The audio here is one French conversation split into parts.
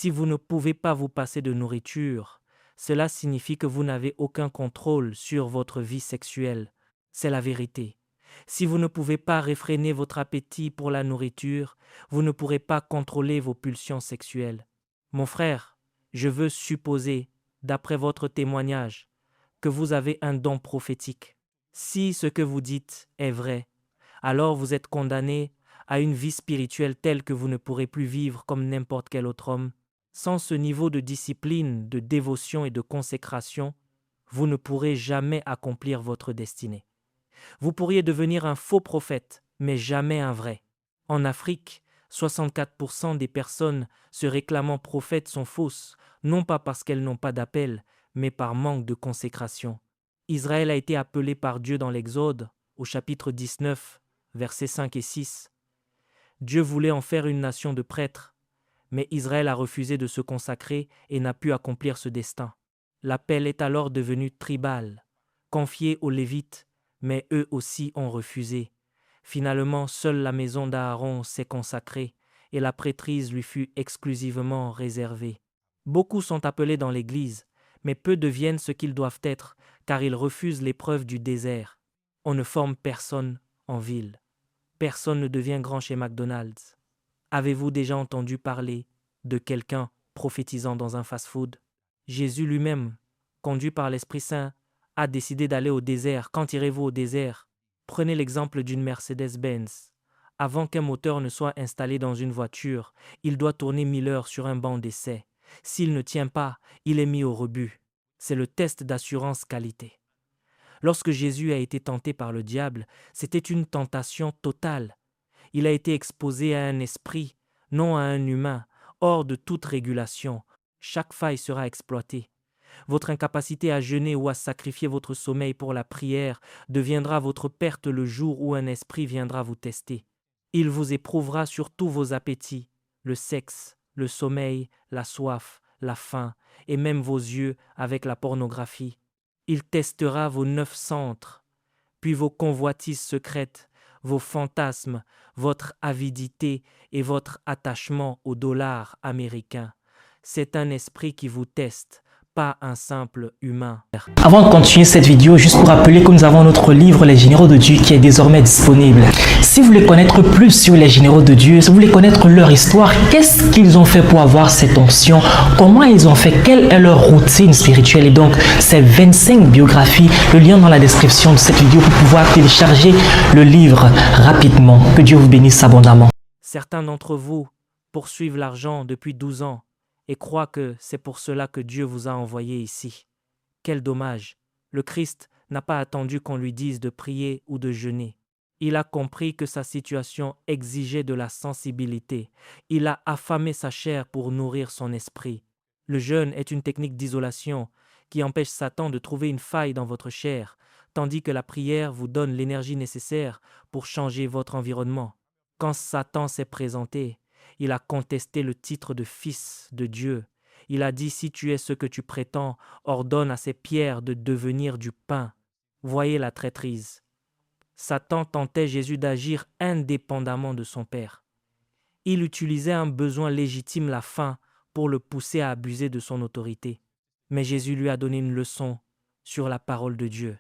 Si vous ne pouvez pas vous passer de nourriture, cela signifie que vous n'avez aucun contrôle sur votre vie sexuelle. C'est la vérité. Si vous ne pouvez pas réfréner votre appétit pour la nourriture, vous ne pourrez pas contrôler vos pulsions sexuelles. Mon frère, je veux supposer, d'après votre témoignage, que vous avez un don prophétique. Si ce que vous dites est vrai, alors vous êtes condamné à une vie spirituelle telle que vous ne pourrez plus vivre comme n'importe quel autre homme. Sans ce niveau de discipline, de dévotion et de consécration, vous ne pourrez jamais accomplir votre destinée. Vous pourriez devenir un faux prophète, mais jamais un vrai. En Afrique, 64% des personnes se réclamant prophètes sont fausses, non pas parce qu'elles n'ont pas d'appel, mais par manque de consécration. Israël a été appelé par Dieu dans l'Exode, au chapitre 19, versets 5 et 6. Dieu voulait en faire une nation de prêtres, mais Israël a refusé de se consacrer et n'a pu accomplir ce destin. L'appel est alors devenu tribal, confié aux Lévites, mais eux aussi ont refusé. Finalement, seule la maison d'Aaron s'est consacrée et la prêtrise lui fut exclusivement réservée. Beaucoup sont appelés dans l'Église, mais peu deviennent ce qu'ils doivent être, car ils refusent l'épreuve du désert. On ne forme personne en ville. Personne ne devient grand chez McDonald's. Avez-vous déjà entendu parler de quelqu'un prophétisant dans un fast-food? Jésus lui-même, conduit par l'Esprit Saint, a décidé d'aller au désert. Quand irez-vous au désert? Prenez l'exemple d'une Mercedes-Benz. Avant qu'un moteur ne soit installé dans une voiture, il doit tourner 1000 heures sur un banc d'essai. S'il ne tient pas, il est mis au rebut. C'est le test d'assurance qualité. Lorsque Jésus a été tenté par le diable, c'était une tentation totale. Il a été exposé à un esprit, non à un humain, hors de toute régulation. Chaque faille sera exploitée. Votre incapacité à jeûner ou à sacrifier votre sommeil pour la prière deviendra votre perte le jour où un esprit viendra vous tester. Il vous éprouvera sur tous vos appétits, le sexe, le sommeil, la soif, la faim, et même vos yeux avec la pornographie. Il testera vos 9 centres, puis vos convoitises secrètes, vos fantasmes, votre avidité et votre attachement au dollar américain. C'est un esprit qui vous teste, pas un simple humain. Avant de continuer cette vidéo, juste pour rappeler que nous avons notre livre Les Généraux de Dieu qui est désormais disponible. Si vous voulez connaître plus sur les Généraux de Dieu, si vous voulez connaître leur histoire, qu'est-ce qu'ils ont fait pour avoir cette onction, comment ils ont fait, quelle est leur routine spirituelle, et donc ces 25 biographies, le lien dans la description de cette vidéo pour pouvoir télécharger le livre rapidement. Que Dieu vous bénisse abondamment. Certains d'entre vous poursuivent l'argent depuis 12 ans et croient que c'est pour cela que Dieu vous a envoyé ici. Quel dommage! Le Christ n'a pas attendu qu'on lui dise de prier ou de jeûner. Il a compris que sa situation exigeait de la sensibilité. Il a affamé sa chair pour nourrir son esprit. Le jeûne est une technique d'isolation qui empêche Satan de trouver une faille dans votre chair, tandis que la prière vous donne l'énergie nécessaire pour changer votre environnement. Quand Satan s'est présenté, il a contesté le titre de fils de Dieu. Il a dit, si tu es ce que tu prétends, ordonne à ces pierres de devenir du pain. Voyez la traîtrise. Satan tentait Jésus d'agir indépendamment de son Père. Il utilisait un besoin légitime, la faim, pour le pousser à abuser de son autorité. Mais Jésus lui a donné une leçon sur la parole de Dieu.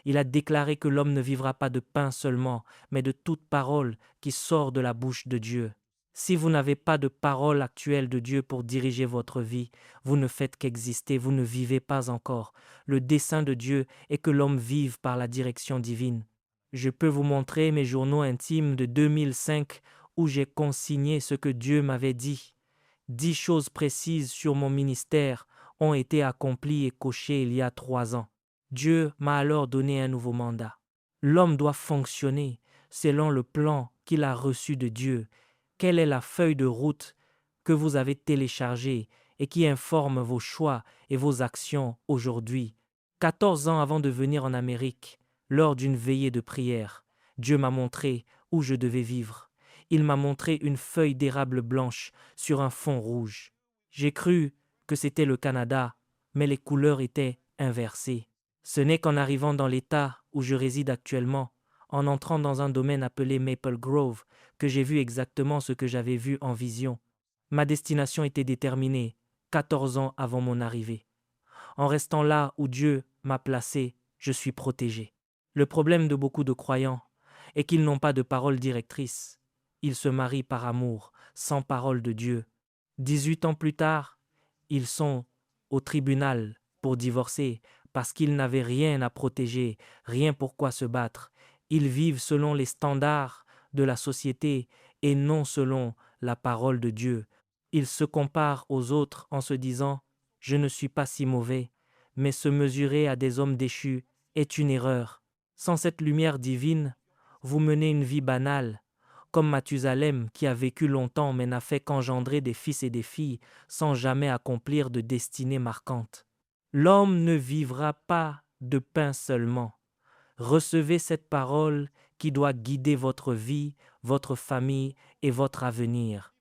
Il a déclaré que l'homme ne vivra pas de pain seulement, mais de toute parole qui sort de la bouche de Dieu. Si vous n'avez pas de parole actuelle de Dieu pour diriger votre vie, vous ne faites qu'exister, vous ne vivez pas encore. Le dessein de Dieu est que l'homme vive par la direction divine. Je peux vous montrer mes journaux intimes de 2005 où j'ai consigné ce que Dieu m'avait dit. 10 choses précises sur mon ministère ont été accomplies et cochées il y a 3 ans. Dieu m'a alors donné un nouveau mandat. L'homme doit fonctionner selon le plan qu'il a reçu de Dieu. Quelle est la feuille de route que vous avez téléchargée et qui informe vos choix et vos actions aujourd'hui? 14 ans avant de venir en Amérique, lors d'une veillée de prière, Dieu m'a montré où je devais vivre. Il m'a montré une feuille d'érable blanche sur un fond rouge. J'ai cru que c'était le Canada, mais les couleurs étaient inversées. Ce n'est qu'en arrivant dans l'État où je réside actuellement, en entrant dans un domaine appelé Maple Grove, que j'ai vu exactement ce que j'avais vu en vision. Ma destination était déterminée 14 ans avant mon arrivée. En restant là où Dieu m'a placé, je suis protégé. Le problème de beaucoup de croyants est qu'ils n'ont pas de parole directrice. Ils se marient par amour, sans parole de Dieu. 18 ans plus tard, ils sont au tribunal pour divorcer parce qu'ils n'avaient rien à protéger, rien pour quoi se battre. Ils vivent selon les standards de la société et non selon la parole de Dieu. Ils se comparent aux autres en se disant « Je ne suis pas si mauvais », mais se mesurer à des hommes déchus est une erreur. Sans cette lumière divine, vous menez une vie banale, comme Mathusalem qui a vécu longtemps mais n'a fait qu'engendrer des fils et des filles sans jamais accomplir de destinée marquante. L'homme ne vivra pas de pain seulement. Recevez cette parole qui doit guider votre vie, votre famille et votre avenir.